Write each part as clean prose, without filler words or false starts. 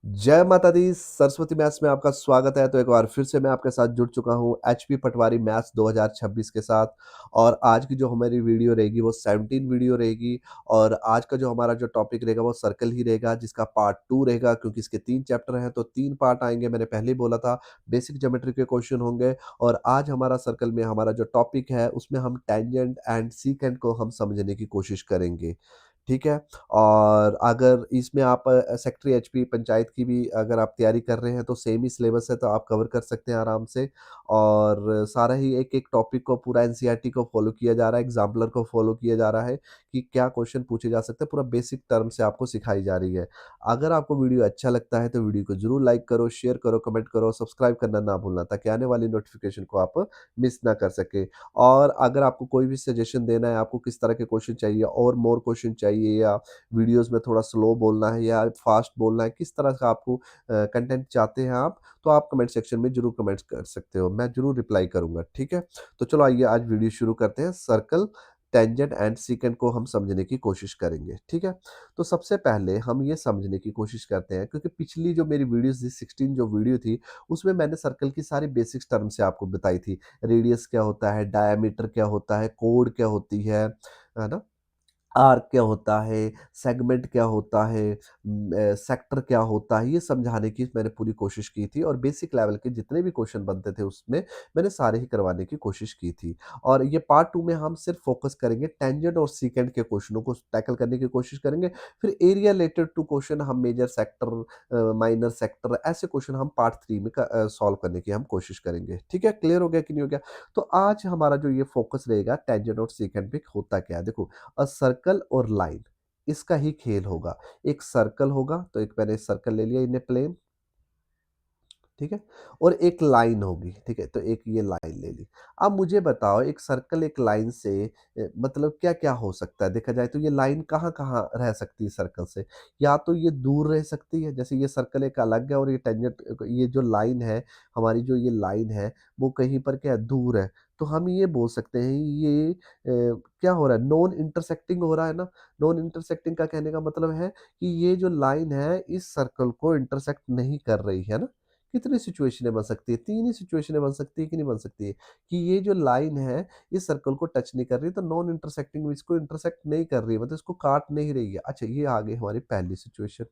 जय माता दी! सरस्वती मैथ्स में आपका स्वागत है। तो एक बार फिर से मैं आपके साथ जुड़ चुका हूँ एचपी पटवारी मैथ्स 2026 के साथ। और आज की जो हमारी वीडियो रहेगी वो 17 वीडियो रहेगी। और आज का जो हमारा जो टॉपिक रहेगा वो सर्कल ही रहेगा, जिसका पार्ट 2 रहेगा, क्योंकि इसके 3 चैप्टर हैं तो 3 पार्ट आएँगे। मैंने पहले ही बोला था बेसिक ज्योमेट्री के क्वेश्चन होंगे। और आज हमारा सर्कल में हमारा जो टॉपिक है उसमें हम टेंजेंट एंड सीकेंट को हम समझने की कोशिश करेंगे। ठीक है? और अगर इसमें आप सेक्रेटरी एचपी पंचायत की भी अगर आप तैयारी कर रहे हैं तो सेम ही सिलेबस है, तो आप कवर कर सकते हैं आराम से। और सारा ही एक-एक टॉपिक को पूरा एनसीईआरटी को फॉलो किया जा रहा है, एग्जाम्पलर को फॉलो किया जा रहा है कि क्या क्वेश्चन पूछे जा सकते हैं, पूरा बेसिक टर्म से आपको सिखाई जा रही है। अगर आपको वीडियो अच्छा लगता है तो वीडियो को ज़रूर लाइक करो, शेयर करो, कमेंट करो, सब्सक्राइब करना ना भूलना, ताकि आने वाली नोटिफ़िकेशन को आप मिस ना कर सकें। और अगर आपको कोई भी सजेशन देना है, आपको किस तरह के क्वेश्चन चाहिए और मोर क्वेश्चन चाहिए, या वीडियोज़ में थोड़ा स्लो बोलना है या फास्ट बोलना है, किस तरह का आपको कंटेंट चाहते हैं आप, तो आप कमेंट सेक्शन में ज़रूर कमेंट्स कर सकते हो। मैं ज़रूर रिप्लाई करूँगा, ठीक है? तो चलो आइए आज वीडियो शुरू करते हैं। सर्कल, टेंजेंट एंड सेकंड को हम समझने की कोशिश करेंगे, ठीक है? तो सबसे पहले हम ये समझने की कोशिश करते हैं, क्योंकि पिछली जो मेरी वीडियोज़ थी 16 जो वीडियो थी, उसमें मैंने सर्कल की सारी बेसिक्स टर्म से आपको बताई थी। रेडियस क्या होता है, डायमीटर क्या होता है, कोण क्या होती है ना? आर्क क्या होता है, सेगमेंट क्या होता है, सेक्टर क्या होता है, ये समझाने की मैंने पूरी कोशिश की थी। और बेसिक लेवल के जितने भी क्वेश्चन बनते थे उसमें मैंने सारे ही करवाने की कोशिश की थी। और ये पार्ट 2 में हम सिर्फ फोकस करेंगे टेंजेंट और सेकेंट के क्वेश्चनों को टैकल करने की कोशिश करेंगे। फिर एरिया रिलेटेड टू क्वेश्चन हम मेजर सेक्टर, माइनर सेक्टर, ऐसे क्वेश्चन हम पार्ट 3 में सॉल्व करने की हम कोशिश करेंगे। ठीक है? क्लियर हो गया कि नहीं हो गया? तो आज हमारा जो ये फोकस रहेगा टेंजेंट और सेकेंट पे होता क्या है? देखो, सर्कल और लाइन, इसका ही खेल होगा। एक सर्कल होगा, तो एक मैंने सर्कल ले लिया इन्हें प्लेन, ठीक है? और एक लाइन होगी, ठीक है? तो एक ये लाइन ले ली। अब मुझे बताओ, एक सर्कल एक लाइन से मतलब क्या-क्या हो सकता है? देखा जाए तो ये लाइन कहाँ-कहाँ रह सकती है सर्कल से? या तो ये दूर रह सकती है, जैसे ये सर्कल एक अलग है और ये टेंजेंट, ये जो लाइन है, हमारी जो ये लाइन है, वो कहीं पर क्या है, दूर है। तो हम ये बोल सकते हैं ये क्या हो रहा है, नॉन इंटरसेक्टिंग हो रहा है ना? नॉन इंटरसेक्टिंग का कहने का मतलब है कि ये जो लाइन है इस सर्कल को इंटरसेक्ट नहीं कर रही है ना? कितनी सिचुएशनें बन सकती है? 3 ही सिचुएशनें बन सकती है कि नहीं बन सकती है? कि ये जो लाइन है, इस सर्कल को टच नहीं कर रही, तो नॉन इंटरसेक्टिंग इसको इंटरसेक्ट नहीं कर रही है, मतलब इसको काट नहीं रही है। अच्छा, ये आ गई हमारी पहली सिचुएशन।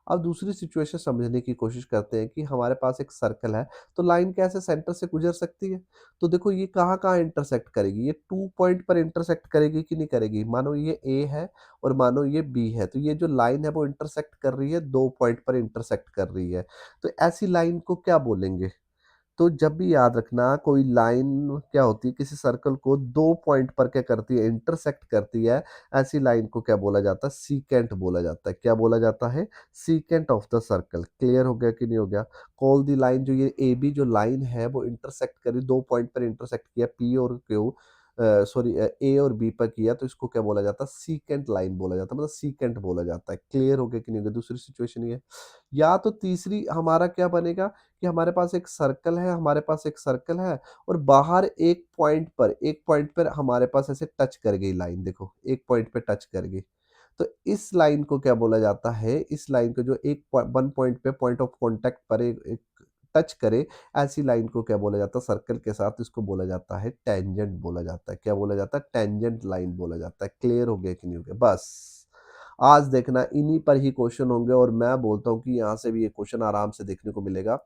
अब दूसरी सिचुएशन समझने की कोशिश करते हैं कि हमारे पास एक सर्कल है, तो लाइन कैसे सेंटर से गुजर सकती है? तो देखो, ये कहाँ-कहाँ इंटरसेक्ट करेगी? ये 2 पॉइंट पर इंटरसेक्ट करेगी कि नहीं करेगी? मानो ये ए है और मानो ये बी है, तो ये जो लाइन है वो इंटरसेक्ट कर रही है, 2 पॉइंट पर इंटरसेक्ट कर रही है। तो ऐसी लाइन को क्या बोलेंगे? तो जब भी याद रखना, कोई लाइन क्या होती है, किसी सर्कल को 2 पॉइंट पर क्या करती है, इंटरसेक्ट करती है, ऐसी लाइन को क्या बोला जाता है, सीकेंट बोला जाता है। क्या बोला जाता है? Secant of the circle. Clear हो गया कि नहीं हो गया? कॉल द लाइन, जो ये ए बी जो लाइन है वो इंटरसेक्ट करी, 2 पॉइंट पर इंटरसेक्ट किया, पी और क्यू, सॉरी, ए और बी पर किया, तो इसको क्या बोला जाता है, सीकेंट लाइन बोला जाता है, मतलब सीकेंट बोला जाता है। क्लियर हो गया कि नहीं हो गया? दूसरी सिचुएशन ये है। या तो तीसरी हमारा क्या बनेगा कि हमारे पास एक सर्कल है, हमारे पास एक सर्कल है और बाहर एक पॉइंट पर हमारे पास ऐसे टच कर गई लाइन, देखो एक पॉइंट पे टच कर गई। तो इस लाइन को क्या बोला जाता है? इस लाइन को जो एक वन पॉइंट पे पॉइंट ऑफ कांटेक्ट पर एक एक टच करे, ऐसी लाइन को क्या बोला जाता है सर्कल के साथ? इसको बोला जाता है टेंजेंट बोला जाता है। क्या बोला जाता है? टेंजेंट लाइन बोला जाता है। क्लियर हो गया कि नहीं हो गया? बस आज देखना इन्हीं पर ही क्वेश्चन होंगे, और मैं बोलता हूँ कि यहाँ से भी ये क्वेश्चन आराम से देखने को मिलेगा।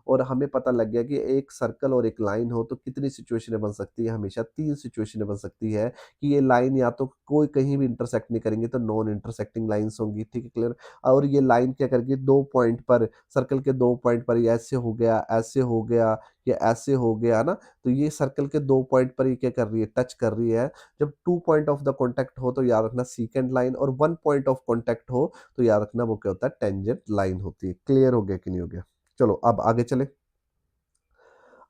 और हमें पता लग गया कि एक सर्कल और एक लाइन हो तो कितनी सिचुएशनें बन सकती है, हमेशा 3 सिचुएशनें बन सकती है कि ये लाइन या तो कोई कहीं भी इंटरसेक्ट नहीं करेंगे, तो नॉन इंटरसेक्टिंग लाइन्स होंगी, ठीक है, क्लियर? और ये लाइन क्या करेगी, 2 पॉइंट पर, सर्कल के 2 पॉइंट पर, ये ऐसे हो गया, ऐसे हो गया, या ऐसे हो गया ना? तो ये सर्कल के 2 पॉइंट पर ये क्या कर रही है, टच कर रही है। जब 2 पॉइंट ऑफ द कॉन्टैक्ट हो तो याद रखना सेकंड लाइन, और 1 पॉइंट ऑफ कॉन्टैक्ट हो तो याद रखना वो क्या होता है, टेंजेंट लाइन होती है। क्लियर हो गया कि नहीं हो गया? चलो अब आगे चलें।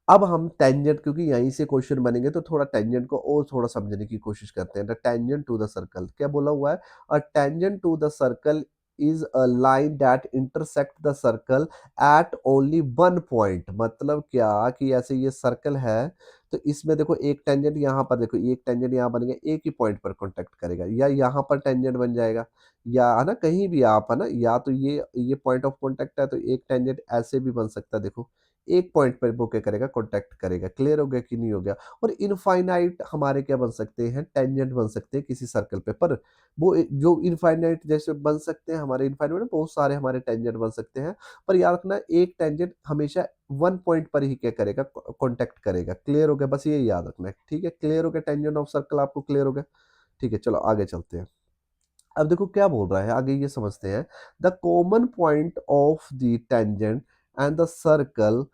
अब हम टेंजेंट, क्योंकि यहीं से क्वेश्चन बनेंगे, तो थोड़ा टेंजेंट को और थोड़ा समझने की कोशिश करते हैं। The tangent to the circle क्या बोला हुआ है? A tangent to the circle is a line that intersect the circle at only one point. मतलब क्या कि ऐसे ये सर्कल है, तो इसमें देखो एक टेंजेंट यहाँ पर देखो, एक टेंजेंट यहाँ बन गया, एक ही पॉइंट पर कॉन्टैक्ट करेगा, या यहाँ पर टेंजेंट बन जाएगा, या है ना, कहीं भी आप है ना, या तो ये पॉइंट ऑफ कॉन्टैक्ट है तो एक टेंजेंट ऐसे भी बन सकता है देखो, एक पॉइंट पर वो क्या करेगा, कॉन्टैक्ट करेगा। क्लियर हो गया कि नहीं हो गया? और इनफाइनाइट हमारे क्या बन सकते हैं, टेंजेंट बन सकते हैं किसी सर्कल पे, पर वो जो इनफाइनाइट जैसे बन सकते हैं हमारे, इनफाइनाइट में बहुत सारे हमारे टेंजेंट बन सकते हैं, पर याद रखना एक टेंजेंट हमेशा वन पॉइंट पर ही क्या करेगा, कॉन्टैक्ट करेगा। क्लियर हो गया? बस ये याद रखना है, ठीक है? क्लियर हो गया? टेंजेंट ऑफ सर्कल आपको क्लियर हो गया? ठीक है, चलो आगे चलते हैं। अब देखो क्या बोल रहा है आगे, ये समझते हैं। The common point of the tangent and the circle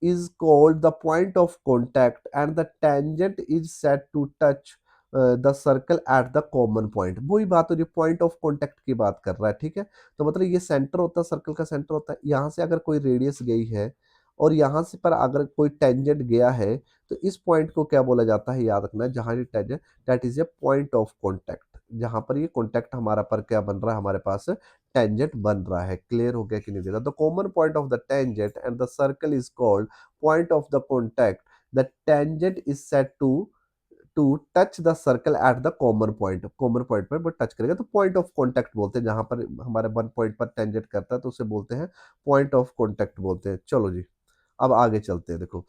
is called the point of contact and the tangent is set to touch the circle at the common point. वही बात हो, जो पॉइंट ऑफ कॉन्टैक्ट की बात कर रहा है, ठीक है? तो मतलब ये सेंटर होता है, सर्कल का सेंटर होता है, यहाँ से अगर कोई रेडियस गई है और यहाँ से पर अगर कोई टेंजेंट गया है, तो इस पॉइंट को क्या बोला जाता है, याद रखना है, जहाँ ये tangent, that is a point of contact, जहाँ पर ये कॉन्टैक्ट हमारा पर क्या बन रहा है, हमारे पास टेंजेंट बन रहा है। क्लियर हो गया कि नहीं देगा? The common point of the tangent and the circle is called point of the contact. The tangent is set to touch the circle at the common point. Common point पर वो टच करेगा तो point of contact बोलते हैं, जहां पर हमारे one point पर टेंजेंट करता है तो उसे बोलते हैं पॉइंट ऑफ कॉन्टैक्ट बोलते हैं। चलो जी, अब आगे चलते हैं। देखो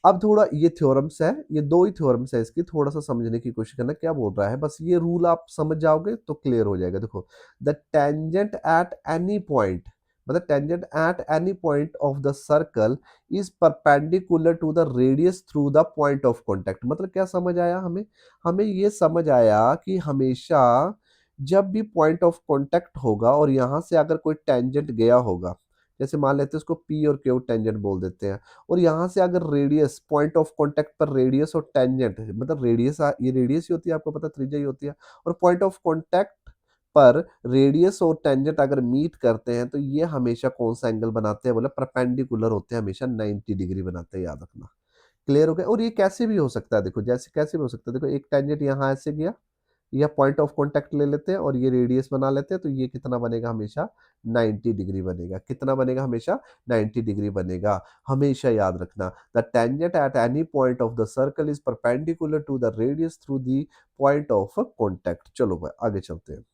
अब थोड़ा ये थ्योरम्स है, ये दो ही थ्योरम्स है, इसकी थोड़ा सा समझने की कोशिश करना क्या बोल रहा है। बस ये रूल आप समझ जाओगे तो क्लियर हो जाएगा। देखो, the tangent at any point, मतलब tangent at any point of the circle is perpendicular to the radius through the point of contact. मतलब क्या समझ आया हमें? हमें ये समझ आया कि हमेशा जब भी पॉइंट ऑफ कॉन्टैक्ट होगा और यहाँ से अगर कोई टेंजेंट गया होगा, जैसे मान लेते हैं उसको पी और क्यू टेंजेंट बोल देते हैं, और यहाँ से अगर रेडियस, पॉइंट ऑफ कांटेक्ट पर रेडियस और टेंजेंट, मतलब रेडियस, ये रेडियस ही होती है, आपको पता, त्रिज्या ही होती है, और पॉइंट ऑफ कांटेक्ट पर रेडियस और टेंजेंट अगर मीट करते हैं तो ये हमेशा कौन सा एंगल बनाते हैं, बोले परपेंडिकुलर होते हैं, हमेशा 90 डिग्री बनाते हैं, याद रखना। क्लियर हो गया? और ये कैसे भी हो सकता है, देखो जैसे कैसे भी हो सकता है। देखो एक टेंजेंट यहाँ ऐसे गया, या पॉइंट ऑफ कांटेक्ट ले लेते हैं और ये रेडियस बना लेते हैं, तो ये कितना बनेगा, हमेशा 90 डिग्री बनेगा। कितना बनेगा? हमेशा 90 डिग्री बनेगा। हमेशा याद रखना, the tangent at any point of the circle is perpendicular to the radius through the point of contact. चलो भाई आगे चलते हैं।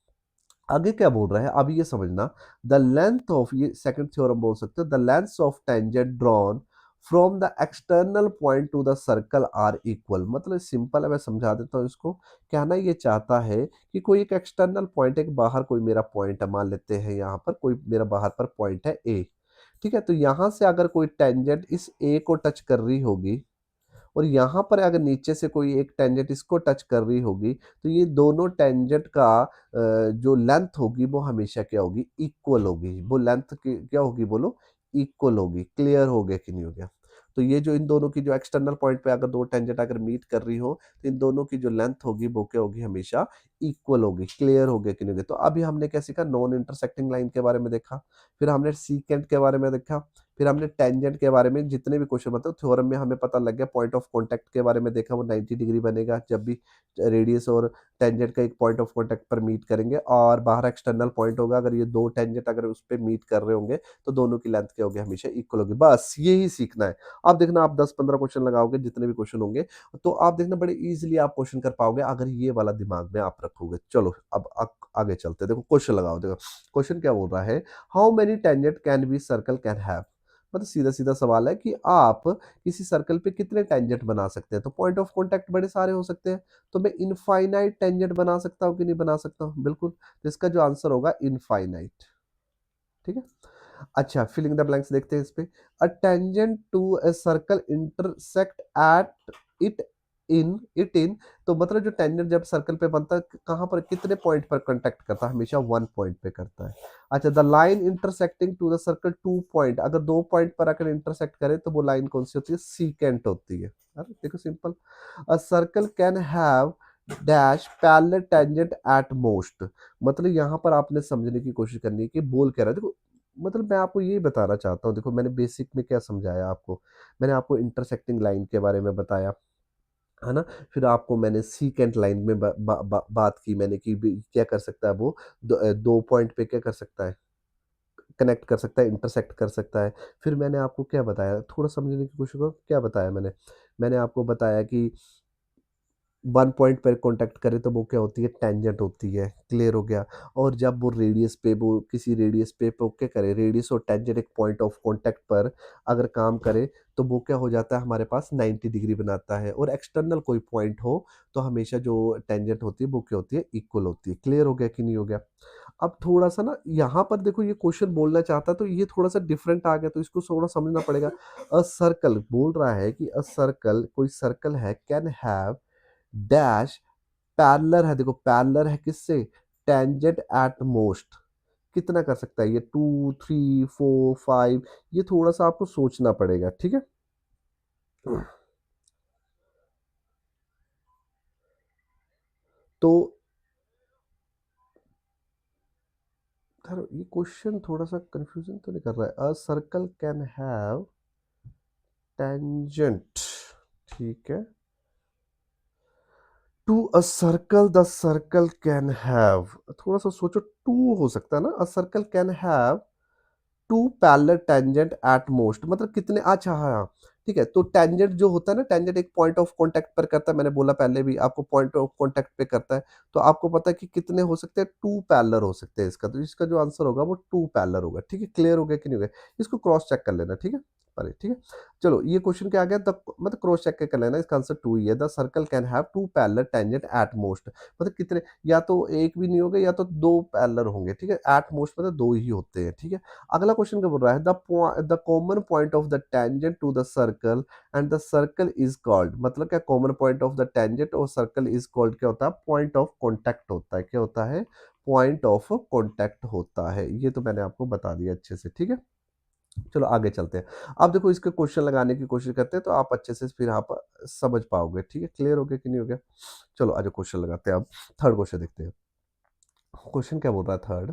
आगे क्या बोल रहा है, अब ये समझना। द लेंथ ऑफ, ये सेकंड थ्योरम बोल सकते हो, the length of tangent drawn from the external point to the circle are equal. मतलब सिंपल है, मैं समझा देता हूँ इसको। कहना ये चाहता है कि कोई एक एक्सटर्नल पॉइंट, एक बाहर कोई मेरा पॉइंट है, मान लेते हैं यहाँ पर कोई मेरा बाहर पर पॉइंट है ए, ठीक है? तो यहाँ से अगर कोई टेंजेंट इस ए को टच कर रही होगी, और यहाँ पर अगर नीचे से कोई एक टेंजेंट इसको टच कर रही होगी, तो ये दोनों टेंजेंट का जो लेंथ होगी वो हमेशा क्या होगी, इक्वल होगी। वो लेंथ की क्या होगी, बोलो, इक्वल होगी। क्लियर हो गया कि नहीं हो गया? तो ये जो इन दोनों की जो एक्सटर्नल पॉइंट पे अगर दो टेंजेंट अगर मीट कर रही हो, तो इन दोनों की जो लेंथ होगी वो क्या होगी, हमेशा इक्वल होगी। क्लियर हो गया कि नहीं हो गया? तो अभी हमने क्या सीखा, नॉन इंटरसेक्टिंग लाइन के बारे में देखा, फिर हमने सीकेंट के बारे में देखा, फिर हमने टेंजेंट के बारे में, जितने भी क्वेश्चन, मतलब थ्योरम में हमें पता लग गया। पॉइंट ऑफ कांटेक्ट के बारे में देखा, वो 90 डिग्री बनेगा जब भी रेडियस और टेंजेंट का एक पॉइंट ऑफ कांटेक्ट पर मीट करेंगे, और बाहर एक्सटर्नल पॉइंट होगा, अगर ये दो टेंजेंट अगर उस पे मीट कर रहे होंगे तो दोनों की लेंथ क्या होगी, हमेशा इक्वल होगी। बस यही सीखना है। अब देखना, आप 10-15 क्वेश्चन लगाओगे, जितने भी क्वेश्चन होंगे, तो आप देखना बड़े इजीली आप क्वेश्चन कर पाओगे अगर ये वाला दिमाग में आप रखोगे। चलो अब आगे चलते हैं। देखो क्वेश्चन लगाओ। देखो क्वेश्चन क्या बोल रहा है, how many tangent can be circle can have. मतलब सीधा सीधा सवाल है कि आप किसी सर्कल पे कितने टेंजेंट बना सकते हैं। तो पॉइंट ऑफ कांटेक्ट बड़े सारे हो सकते हैं, तो मैं इनफाइनाइट टेंजेंट बना सकता हूँ कि नहीं बना सकता हूँ? बिल्कुल। तो इसका जो आंसर होगा इनफाइनाइट। ठीक है। अच्छा, फिलिंग द ब्लैंक्स देखते हैं इस पे। A tangent to a circle intersect at it in, तो मतलब जो टेंजेंट जब सर्कल पे बनता है, कहाँ पर, कितने पॉइंट पर कांटेक्ट करता है? हमेशा वन पॉइंट पे करता है। अच्छा, the line intersecting to the circle two point, अगर दो पॉइंट पर अगर इंटरसेक्ट करे तो वो लाइन कौन सी होती है? सीकेंट होती है। अरे देखो simple. A circle can have dash parallel tangent at most. मतलब यहाँ पर आपने समझने की कोशिश करनी है कि बोल क्या रहा है। देखो, मतलब मैं आपको यही बताना चाहता हूँ। देखो मैंने बेसिक में क्या समझाया आपको, मैंने आपको इंटरसेक्टिंग लाइन के बारे में बताया, है ना? फिर आपको मैंने सीकेंट लाइन में बात की मैंने कि क्या कर सकता है वो, दो पॉइंट पे क्या कर सकता है, कनेक्ट कर सकता है, इंटरसेक्ट कर सकता है। फिर मैंने आपको क्या बताया, थोड़ा समझने की कोशिश करो, क्या बताया मैंने? मैंने आपको बताया कि 1 पॉइंट पर कॉन्टैक्ट करे तो वो क्या होती है, टेंजेंट होती है, क्लियर हो गया। और जब वो रेडियस पे वो किसी रेडियस पे वो क्या करे, रेडियस और टेंजेंट एक पॉइंट ऑफ कॉन्टैक्ट पर अगर काम करे तो वो क्या हो जाता है, हमारे पास 90 डिग्री बनाता है। और एक्सटर्नल कोई पॉइंट हो तो हमेशा जो टेंजेंट होती है वो क्या होती है, इक्वल होती है। क्लियर हो गया कि नहीं हो गया? अब थोड़ा-सा ना यहाँ पर देखो, ये क्वेश्चन बोलना चाहता तो ये थोड़ा-सा डिफरेंट आ गया, तो इसको थोड़ा समझना पड़ेगा। अ सर्कल बोल रहा है कि अ सर्कल, कोई सर्कल है, कैन हैव डैश पैरेलल है, देखो पैरेलल है किससे, टेंजेंट एट मोस्ट। कितना कर सकता है ये, 2 3 4 5, ये थोड़ा-सा आपको सोचना पड़ेगा, ठीक है? तो ये क्वेश्चन थोड़ा-सा कन्फ्यूजन तो नहीं कर रहा है? A circle can have tangent, ठीक है? To a circle the circle can have, थोड़ा-सा सोचो, 2 हो सकता है ना? A circle can have 2 parallel tangent at most, मतलब कितने, अच्छा हाँ, ठीक है। तो टेंजेंट जो होता है ना, टेंजेंट एक पॉइंट ऑफ कांटेक्ट पर करता है, मैंने बोला पहले भी आपको, पॉइंट ऑफ कांटेक्ट पे करता है। तो आपको पता है कि कितने हो सकते हैं, 2 पैरेलल हो सकते हैं इसका। तो इसका जो आंसर होगा वो 2 पैरेलल होगा, ठीक है? क्लियर हो गया कि नहीं हो गया? इसको क्रॉस चेक कर लेना, ठीक है? अरे ठीक है, चलो ये क्वेश्चन क्या आ गया, द मतलब क्रॉस चेक कर लेना, इसका आंसर 2 ही है। The circle can have 2 parallel tangent at most, मतलब कितने, या तो एक भी नहीं होगा या तो 2 पैरेलल होंगे, ठीक है? एट मोस्ट मतलब 2 ही होते हैं, ठीक है? अगला क्वेश्चन क्या बोल रहा है, the common point of the tangent to the circle and the circle is called, मतलब क्या, common point of the tangent और सर्कल इज कॉल्ड क्या होता है, पॉइंट ऑफ कॉन्टैक्ट होता है। क्या होता है? पॉइंट ऑफ कॉन्टैक्ट होता है। ये तो मैंने आपको बता दिया अच्छे से, ठीक है? चलो आगे चलते हैं। अब देखो, इसके क्वेश्चन लगाने की कोशिश करते हैं तो आप अच्छे से फिर आप समझ पाओगे, ठीक है? क्लियर हो गया कि नहीं हो गया? चलो आज क्वेश्चन लगाते हैं। अब थर्ड क्वेश्चन देखते हैं। क्वेश्चन क्या बोल रहा है third,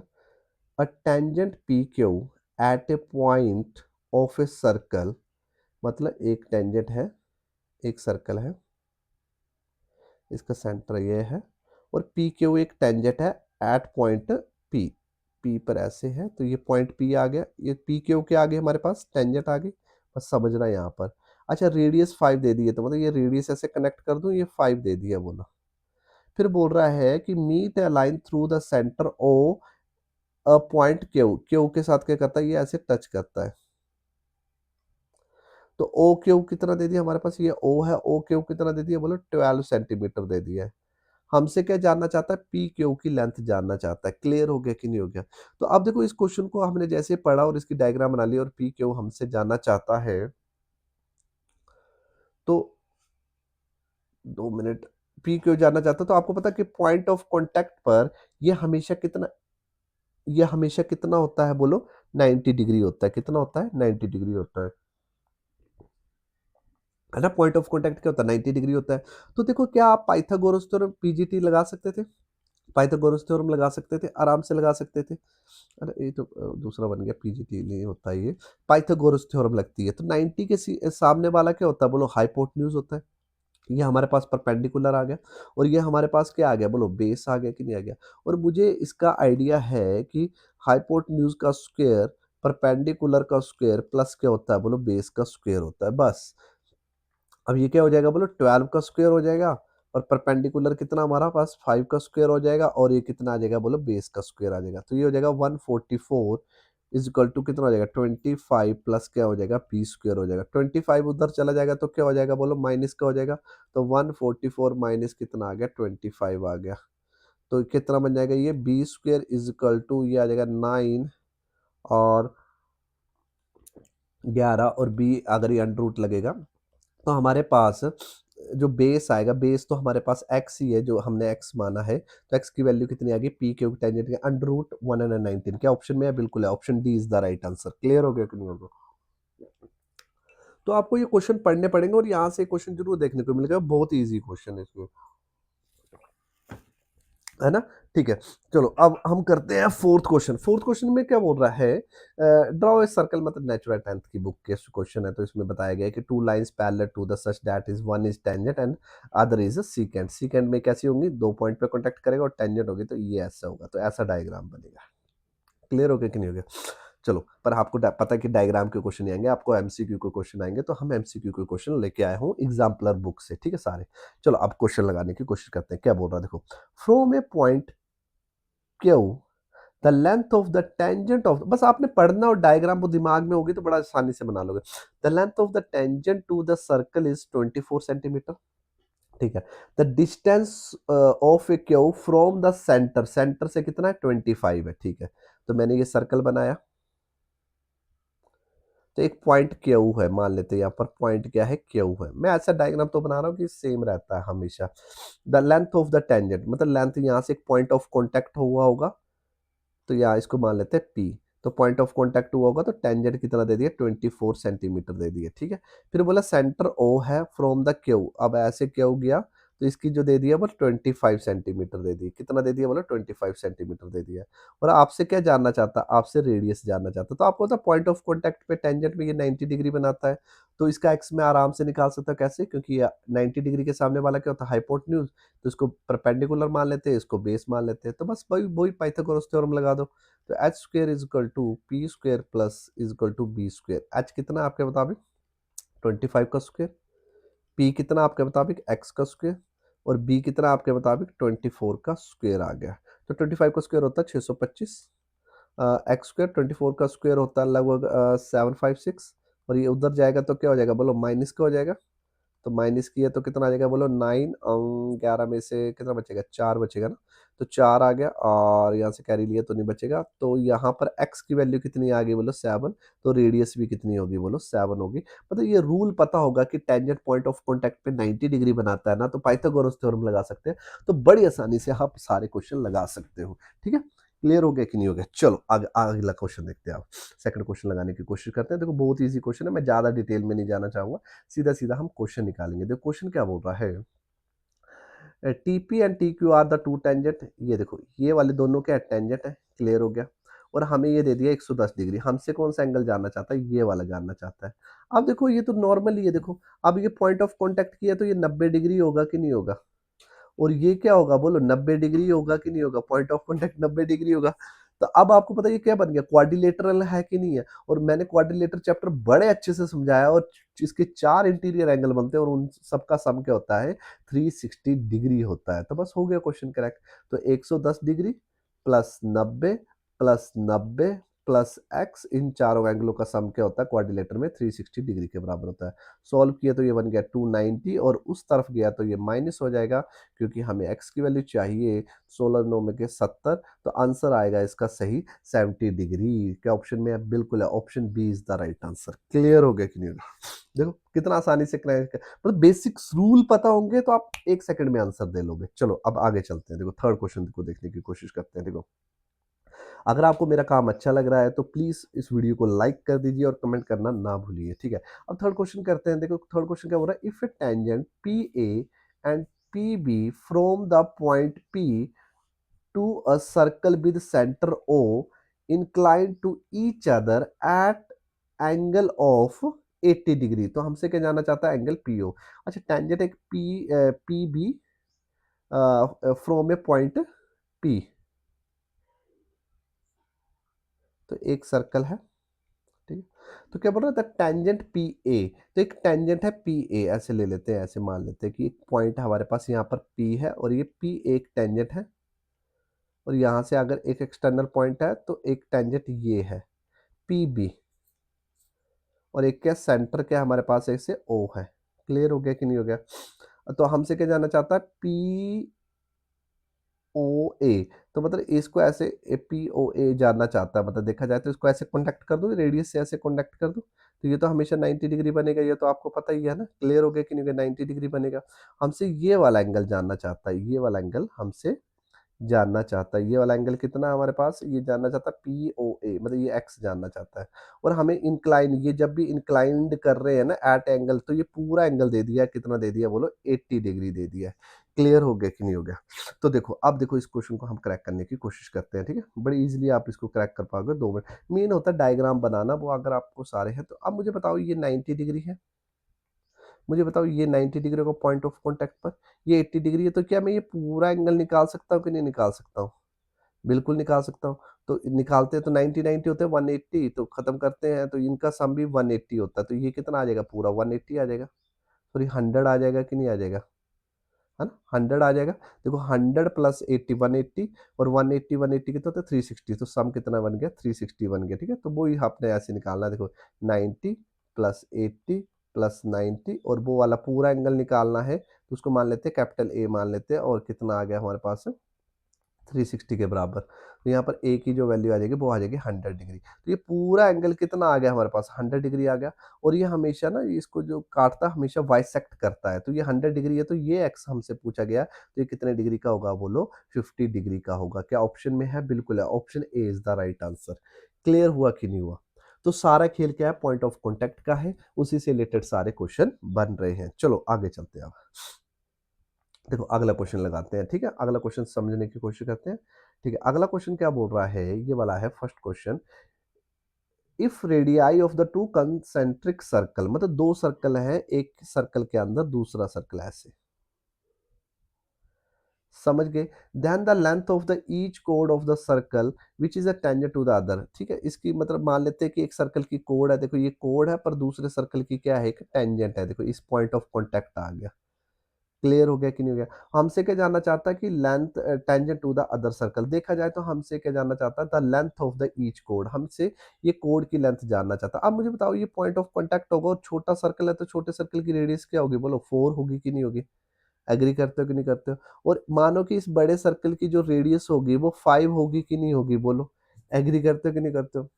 a tangent PQ at a point of a circle, मतलब एक टेंजेंट है, एक सर्कल है, इसका सेंटर ये है, और पी क्यू एक टेंजेंट है एट पॉइंट पी, पी पर ऐसे है, तो ये पॉइंट पी आ गया, ये पी क्यू के आगे हमारे पास टेंजेंट आ गई, बस समझना यहाँ पर। अच्छा, रेडियस 5 दे दी है, तो मतलब ये रेडियस ऐसे कनेक्ट कर दूं, ये 5 दे दिया, बोला। फिर बोल रहा है कि meet a line through the centre O a point Q, Q के साथ क्या करता है, ये ऐसे टच करता है। तो ओ क्यू कितना दे दिया हमारे पास, ये ओ है, ओ क्यू कितना दे दिया, बोलो 12 सेंटीमीटर दे दिया है। हमसे क्या जानना चाहता है, पी क्यू की लेंथ जानना चाहता है। क्लियर हो गया कि नहीं हो गया? तो अब देखो, इस क्वेश्चन को हमने जैसे पढ़ा और इसकी डायग्राम बना ली, और पी क्यू हमसे जानना चाहता है, तो 2 मिनट, पी क्यू जानना चाहता है, तो आपको पता है कि पॉइंट ऑफ कॉन्टैक्ट पर ये हमेशा कितना, ये हमेशा कितना होता है, बोलो? 90 डिग्री होता है। कितना होता है? 90 डिग्री होता है ना? पॉइंट ऑफ कॉन्टैक्ट क्या होता है, 90 डिग्री होता है। तो देखो, क्या आप पाइथागोरस थ्योरम पीजीटी लगा सकते थे? पाइथागोरस थ्योरम लगा सकते थे, आराम से लगा सकते थे। अरे ये तो दूसरा बन गया, पीजीटी नहीं होता ये, पाइथागोरस थ्योरम लगती है। तो 90 के सामने वाला क्या होता है, बोलो? हाइपोटेन्यूज होता है। ये हमारे पास परपेंडिकुलर आ गया, और ये हमारे पास क्या आ गया, बोलो? बेस आ गया कि नहीं आ गया? और मुझे इसका आइडिया है कि हाइपोटेन्यूज का स्क्वायर परपेंडिकुलर का स्क्वायर प्लस क्या होता है, बोलो? बेस का स्क्वायर होता है, बस। अब ये क्या हो जाएगा, बोलो? 12 का स्क्वायर हो जाएगा, और परपेंडिकुलर कितना हमारा पास, 5 का स्क्वायर हो जाएगा, और ये कितना आ जाएगा, बोलो? बेस का स्क्वायर आ जाएगा। तो ये हो जाएगा 144 इज इक्वल टू कितना हो जाएगा, 25 प्लस क्या हो जाएगा, पी स्क्वायर हो जाएगा। 25 उधर चला जाएगा तो क्या हो जाएगा, बोलो? माइनस का हो जाएगा। तो 144 माइनस कितना आ गया, 25 आ गया। तो कितना बन जाएगा, ये B square is equal to, ये आ जाएगा 9 और 11, और बी अगर ये अंडर रूट लगेगा तो हमारे पास जो बेस आएगा, बेस तो हमारे पास एक्स ही है, जो हमने एक्स माना है। तो एक्स की वैल्यू कितनी आ गई, पी क्यू टेंजेंट के अंडर रूट 119। क्या ऑप्शन में है? बिल्कुल है, option D is the right answer. Clear हो गया कि नहीं होगा? तो आपको ये क्वेश्चन पढ़ने पड़ेंगे, और यहाँ से क्वेश्चन जरूर देखने को मिलेगा, बहुत ईजी क्वेश्चन है इसमें, है ना? ठीक है, चलो अब हम करते हैं फोर्थ क्वेश्चन। फोर्थ क्वेश्चन में क्या बोल रहा है, ड्रॉ ए सर्कल, मतलब नेचुरल 10th की बुक के क्वेश्चन है। तो इसमें बताया गया है कि two lines parallel to the such that is one is tangent and other is secant. Secant में कैसी होंगी, 2 पॉइंट पे कॉन्टेक्ट करेगा, और टेंजेंट होगी तो ये ऐसा होगा, तो ऐसा डायग्राम बनेगा। क्लियर हो गया कि नहीं हो गया? चलो, पर आपको पता है कि डायग्राम के क्वेश्चन नहीं आएंगे, आपको एमसीक्यू के क्वेश्चन आएंगे, तो हम एमसीक्यू के क्वेश्चन लेके आए हूँ एग्जाम्पलर बुक से, ठीक है सारे। चलो अब क्वेश्चन लगाने की कोशिश करते हैं, क्या बोल रहा है देखो। From a point Q the length of the tangent of, बस आपने पढ़ना और डायग्राम वो दिमाग में होगी तो बड़ा आसानी से बना लोगे। The length of the tangent to the circle is 24 centimetre, ठीक है। The distance of A Q from the centre, centre से कितना है 25 है, ठीक है। तो मैंने ये सर्कल बनाया, तो एक पॉइंट क्यू है, मान लेते हैं यहाँ पर पॉइंट क्या है, क्यू है। मैं ऐसा डायग्राम तो बना रहा हूँ कि सेम रहता है हमेशा। The length of the tangent मतलब लेंथ, यहाँ से एक पॉइंट ऑफ कॉन्टेक्ट हुआ होगा, तो यहाँ इसको मान लेते हैं पी। तो पॉइंट ऑफ कॉन्टैक्ट हुआ होगा, तो टेंजेंट कितना दे दिया 24 सेंटीमीटर दे दिया, ठीक है। फिर बोला सेंटर ओ है फ्रॉम द क्यू, अब ऐसे क्यू गया तो इसकी जो दे दिया वो 25 सेंटीमीटर दे दी, कितना दे दिया बोला 25 सेंटीमीटर दे दिया। और आपसे क्या जानना चाहता, आपसे रेडियस जानना चाहता, तो आपको पता पॉइंट ऑफ कॉन्टैक्ट पे टेंजेंट में ये 90 डिग्री बनाता है, तो इसका एक्स में आराम से निकाल सकता है। कैसे, क्योंकि 90 डिग्री के सामने वाला क्या होता है हाइपोटेन्यूज, तो इसको परपेंडिकुलर मान लेते हैं, इसको बेस मान लेते हैं, तो बस वही वही पाइथागोरस थ्योरम लगा दो। तो H square is equal to P square plus is equal to B square. H कितना आपके मुताबिक 25 का स्क्र, पी कितना आपके मुताबिक एक्स का स्क्र, और बी कितना आपके मुताबिक 24 का स्क्र आ गया। तो 25 का स्क्र होता है 625, एक्स स्क्र 24 का स्क्र होता है लगभग 756, और ये उधर जाएगा तो क्या हो जाएगा बोलो, माइनस का हो जाएगा। तो माइनस किया तो कितना आ जाएगा बोलो 9, 11 में से कितना बचेगा, 4 बचेगा ना। तो 4 आ गया, और यहाँ से कैरी लिया तो नहीं बचेगा, तो यहाँ पर x की वैल्यू कितनी आ गई बोलो 7। तो रेडियस भी कितनी होगी बोलो 7 होगी। मतलब ये रूल पता होगा कि टेंजेंट पॉइंट ऑफ कॉन्टैक्ट पे 90 डिग्री बनाता है ना, तो पाइथागोरस थ्योरम लगा सकते हैं। तो बड़ी आसानी से आप सारे क्वेश्चन लगा सकते हो, ठीक है। क्लियर हो गया कि नहीं हो गया। चलो आगे अगला क्वेश्चन देखते हैं। आप सेकंड क्वेश्चन लगाने की कोशिश करते हैं। देखो बहुत ईजी क्वेश्चन है, मैं ज्यादा डिटेल में नहीं जाना चाहूंगा, सीधा सीधा हम क्वेश्चन निकालेंगे। देखो क्वेश्चन क्या बोल रहा है, TP and T Q R the two tangent. ये देखो ये वाले दोनों क्या टेंजेंट है, क्लियर हो गया। और हमें ये दे दिया 110 डिग्री, हमसे कौन सा एंगल जानना चाहता है, ये वाला जानना चाहता है। अब देखो ये तो नॉर्मली है, देखो अब ये पॉइंट ऑफ कॉन्टेक्ट किया तो ये 90 डिग्री होगा कि नहीं होगा, और ये क्या होगा बोलो 90 डिग्री होगा कि नहीं होगा, पॉइंट ऑफ कॉन्टेक्ट 90 डिग्री होगा। तो अब आपको पता है ये क्या बन गया, क्वाड्रिलेटरल है कि नहीं है। और मैंने क्वाड्रिलेटर चैप्टर बड़े अच्छे से समझाया, और इसके 4 इंटीरियर एंगल बनते हैं, और उन सबका सम क्या होता है 360 डिग्री होता है। तो बस हो गया क्वेश्चन करेक्ट। तो 110 degree plus 90 plus 90 plus x, इन चारों एंगलों का सम क्या होता है क्वाड्रिलेटर में 360 डिग्री के बराबर होता है। सॉल्व किया तो ये बन गया 290, और उस तरफ गया तो ये माइनस हो जाएगा, क्योंकि हमें x की वैल्यू चाहिए 16 9 में के 70। तो आंसर आएगा इसका सही 70 डिग्री। क्या ऑप्शन में है, बिल्कुल है, option B is the right answer. Clear हो गया कि नहीं होगा। देखो कितना आसानी से कनेक्ट, मतलब बेसिक्स रूल पता होंगे तो आप 1 सेकंड में आंसर दे लोगे। चलो अब आगे चलते हैं। देखो थर्ड क्वेश्चन को देखने की कोशिश करते हैं। देखो अगर आपको मेरा काम अच्छा लग रहा है तो प्लीज इस वीडियो को लाइक कर दीजिए और कमेंट करना ना भूलिए, ठीक है। अब थर्ड क्वेश्चन करते हैं। देखो थर्ड क्वेश्चन क्या हो रहा है, if a tangent P A and P B from the point P to a circle with centre O inclined to each other at angle of 80 degree. तो हमसे क्या जानना चाहता है, एंगल पी ओ। अच्छा टेंजेंट एक P B from a point P, तो एक सर्कल है, ठीक है। तो क्या बोल रहा था, टेंजेंट पी ए। तो एक टेंजेंट है पी ए, ऐसे ले लेते हैं, ऐसे मान लेते हैं कि एक पॉइंट हमारे पास यहाँ पर पी है, और ये पी एक टेंजेंट है, और यहाँ से अगर एक एक्सटर्नल पॉइंट है तो एक टेंजेंट ये है पी बी, और एक क्या सेंटर क्या हमारे पास ऐसे ओ है। क्लियर हो गया कि नहीं हो गया। तो हमसे क्या जानना चाहता है, पी ओ ए। तो मतलब इसको ऐसे पी ओ ए जानना चाहता है, मतलब देखा जाए तो इसको ऐसे कॉन्टैक्ट कर दूं, रेडियस से ऐसे कॉन्टैक्ट कर दूं, तो ये तो हमेशा 90 डिग्री बनेगा, ये तो आपको पता ही है ना। क्लियर हो गया कि नहीं हो गया, 90 डिग्री बनेगा। हमसे ये वाला एंगल जानना चाहता है, ये वाला एंगल हमसे जानना चाहता है। ये वाला एंगल कितना है हमारे पास, ये जानना चाहता है पी ओ ए, मतलब ये एक्स जानना चाहता है। और हमें इंक्लाइन, ये जब भी इंक्लाइंड कर रहे हैं ना एट एंगल, तो ये पूरा एंगल दे दिया, कितना दे दिया बोलो 80 डिग्री दे दिया है। क्लियर हो गया कि नहीं हो गया। तो देखो अब देखो इस क्वेश्चन को हम क्रैक करने की कोशिश करते हैं, ठीक है। बड़ी इजीली आप इसको क्रैक कर पाओगे 2 मिनट। मेन होता है डायग्राम बनाना, वो अगर आपको सारे हैं तो। अब मुझे बताओ ये 90 डिग्री है, मुझे बताओ ये 90 डिग्री का पॉइंट ऑफ कॉन्टैक्ट पर, ये 80 डिग्री है, तो क्या मैं ये पूरा एंगल निकाल सकता हूँ कि नहीं निकाल सकता हूँ। बिल्कुल निकाल सकता हूँ। तो निकालते हैं तो 90-90 होते हैं 180, तो खत्म करते हैं तो इनका सम भी 180 होता है, तो ये कितना आ जाएगा पूरा 180 आ जाएगा। सॉरी 100 आ जाएगा कि नहीं आ जाएगा? है ना? 100 आ जाएगा। देखो 100 प्लस 80 180 और 180 180 कितना होता है 360, तो सम कितना बन गया 360 बन गया, ठीक है? तो वो ही आपने ऐसे निकालना है, देखो 90 प्लस 80 प्लस 90 और वो वाला पूरा एंगल निकालना है, तो उसको मान लेते हैं कैपिटल ए मान लेते हैं और कितना आ गया हमारे पास 360 के बराबर। तो यहाँ पर ए की जो वैल्यू आ जाएगी वो आ जाएगी 100 डिग्री। तो ये पूरा एंगल कितना आ गया हमारे पास 100 डिग्री आ गया। और ये हमेशा ना इसको जो काटता है हमेशा बाइसेक्ट करता है, तो ये 100 डिग्री है, तो ये एक्स हमसे पूछा गया तो ये कितने डिग्री का होगा बोलो 50 डिग्री का होगा। क्या ऑप्शन में है? बिल्कुल है, option A is the right answer. Clear हुआ कि नहीं हुआ? तो सारा खेल क्या है, पॉइंट ऑफ कॉन्टैक्ट का है, उसी से रिलेटेड सारे क्वेश्चन बन रहे हैं। चलो आगे चलते हैं अब। देखो अगला क्वेश्चन लगाते हैं, ठीक है? अगला क्वेश्चन समझने की कोशिश करते हैं, ठीक है? अगला क्वेश्चन क्या बोल रहा है, ये वाला है first question. If radii of the two concentric circle, मतलब दो सर्कल है, एक सर्कल के अंदर दूसरा सर्कल ऐसे, समझ गए? Then the length of the each कोड of the circle which is a tangent to the other, ठीक है? इसकी मतलब मान लेते हैं कि एक सर्कल की कोड है, देखो ये कोड है, पर दूसरे सर्कल की क्या है, एक टेंजेंट है। देखो इस पॉइंट ऑफ कॉन्टैक्ट आ गया। क्लियर हो गया कि नहीं हो गया? हमसे क्या जानना चाहता है कि length tangent to the other circle. देखा जाए तो हमसे क्या जानना चाहता है, the length of the each कोड, हमसे ये कोड की लेंथ जानना चाहता है। अब मुझे बताओ ये पॉइंट ऑफ कांटेक्ट होगा और छोटा सर्कल है, तो छोटे सर्कल की रेडियस क्या होगी बोलो, 4 होगी कि नहीं होगी? एग्री करते हो कि नहीं करते हो? और मानो कि इस बड़े सर्कल की जो रेडियस होगी वो 5 होगी कि नहीं होगी बोलो, एग्री करते हो कि नहीं करते हो?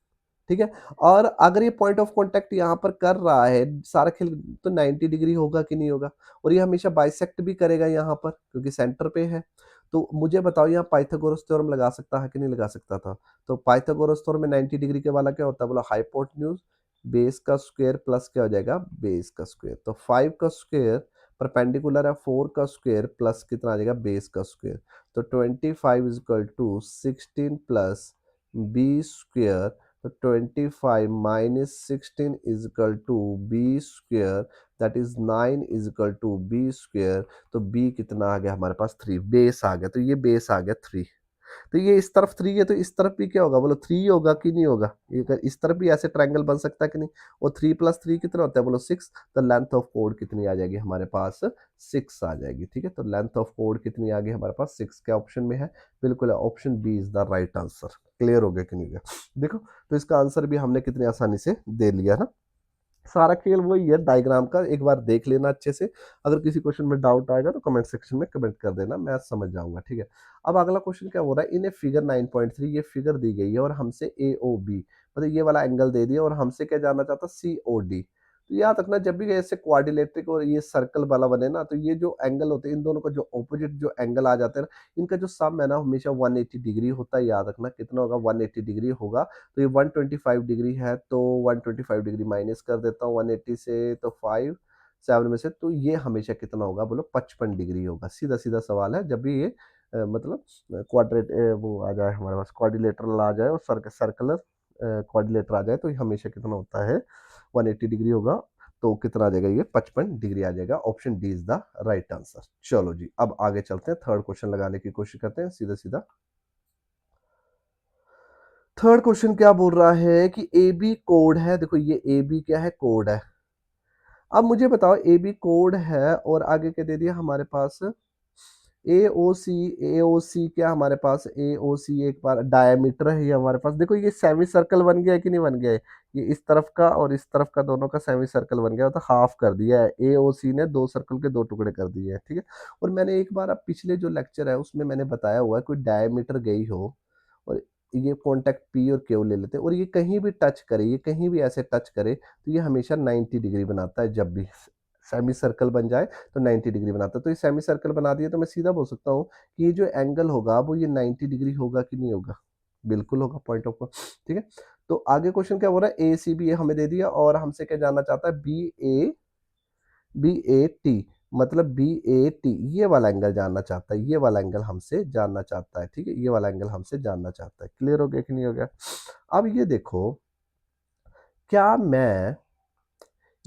ठीक है? और अगर ये पॉइंट ऑफ कांटेक्ट यहाँ पर कर रहा है, सारा खेल तो 90 डिग्री होगा कि नहीं होगा? और ये हमेशा बाइसेक्ट भी करेगा यहाँ पर क्योंकि सेंटर पे है। तो मुझे बताओ यहाँ पाइथागोरस थ्योरम लगा सकता है कि नहीं लगा सकता था? तो पाइथागोरस थ्योरम में 90 डिग्री के वाला क्या होता है बोला, हाइपोटेन्यूज बेस का स्क्वायर प्लस क्या हो जाएगा, बेस का स्क्वायर। तो 5 का स्क्वायर परपेंडिकुलर है 4 का स्क्वायर प्लस कितना आ जाएगा, बेस का स्क्वायर। तो 25 is equal to 16 plus B square, तो 25 minus 16 is equal to B square, that is 9 is equal to B square. तो बी कितना आ गया हमारे पास 3, बेस आ गया, तो ये बेस आ गया 3। तो ये इस तरफ 3 है तो इस तरफ भी क्या होगा बोलो, 3 होगा कि नहीं होगा? ये अगर इस तरफ भी ऐसे ट्रायंगल बन सकता है कि नहीं? और 3 प्लस 3 कितना होता है बोलो 6। तो लेंथ ऑफ कोड कितनी आ जाएगी हमारे पास, 6 आ जाएगी, ठीक है? तो लेंथ ऑफ कोड कितनी आ गई हमारे पास, 6 क्या ऑप्शन में है? बिल्कुल है, option B is the right answer. Clear हो गया कि नहीं गया? देखो तो इसका आंसर भी हमने कितनी आसानी से दे लिया ना। सारा खेल वही है, डायग्राम का एक बार देख लेना अच्छे से। अगर किसी क्वेश्चन में डाउट आएगा तो कमेंट सेक्शन में कमेंट कर देना, मैं समझ जाऊंगा, ठीक है? अब अगला क्वेश्चन क्या हो रहा है, इन ए फिगर 9.3 ये फिगर दी गई है और हमसे ए ओ बी मतलब ये वाला एंगल दे दिया और हमसे क्या जानना चाहता सी ओ डी। तो याद रखना जब भी ऐसे क्वाड्रिलेटरिक और ये सर्कल वाला बने ना, तो ये जो एंगल होते हैं इन दोनों का जो ऑपोजिट जो एंगल आ जाते हैं ना, इनका जो सम है ना हमेशा 180 डिग्री होता है। याद रखना कितना होगा, 180 डिग्री होगा। तो ये 125 डिग्री है, तो 125 डिग्री माइनस कर देता हूँ 180 से, तो 5 7 में से, तो ये हमेशा कितना होगा बोलो, 55 डिग्री होगा। सीधा सीधा सवाल है, जब भी ये मतलब क्वाड्रेट वो आ जाए हमारे पास, क्वाड्रिलेटरल आ जाए और सर्कलर क्वाड्रिलेटर आ जाए, तो ये हमेशा कितना होता है 180 डिग्री होगा। तो कितना आ जाएगा, ये 55 डिग्री आ जाएगा। Option D is the right answer. चलो जी अब आगे चलते हैं, थर्ड क्वेश्चन लगाने की कोशिश करते हैं सीधा सीधा। थर्ड क्वेश्चन क्या बोल रहा है कि ए बी कोड है, देखो ये ए बी क्या है, कोड है। अब मुझे बताओ ए बी कोड है और आगे क्या दे दिया हमारे पास, ए ओ सी क्या हमारे पास, ए ओ सी एक बार डायमीटर है ये हमारे पास। देखो ये सेमी सर्कल बन गया है कि नहीं बन गया है? ये इस तरफ का और इस तरफ का दोनों का सेमी सर्कल बन गया, तो हाफ कर दिया है। ए ओ सी ने दो सर्कल के दो टुकड़े कर दिए हैं, ठीक है? और मैंने एक बार अब पिछले जो लेक्चर है उसमें मैंने बताया हुआ है, कोई डायमीटर गई हो और ये कॉन्टैक्ट पी और क्यू ले लेते हैं और ये कहीं भी टच करे, ये कहीं भी ऐसे टच करे, तो ये हमेशा 90 डिग्री बनाता है। जब भी सेमी सर्कल बन जाए तो 90 डिग्री बनाता है। तो ये सेमी सर्कल बना दिया, तो मैं सीधा बोल सकता हूँ कि ये जो एंगल होगा वो ये 90 डिग्री होगा कि नहीं होगा? बिल्कुल होगा, पॉइंट ऑफ, ठीक है? तो आगे क्वेश्चन क्या हो रहा है, ए सी बी हमें दे दिया और हमसे क्या जानना चाहता है, बी ए टी, मतलब बी ए टी ये वाला एंगल जानना चाहता है, ये वाला एंगल हमसे जानना चाहता है, ठीक है? ये वाला एंगल हमसे जानना चाहता है। क्लियर हो गया कि नहीं हो गया? अब ये देखो, क्या मैं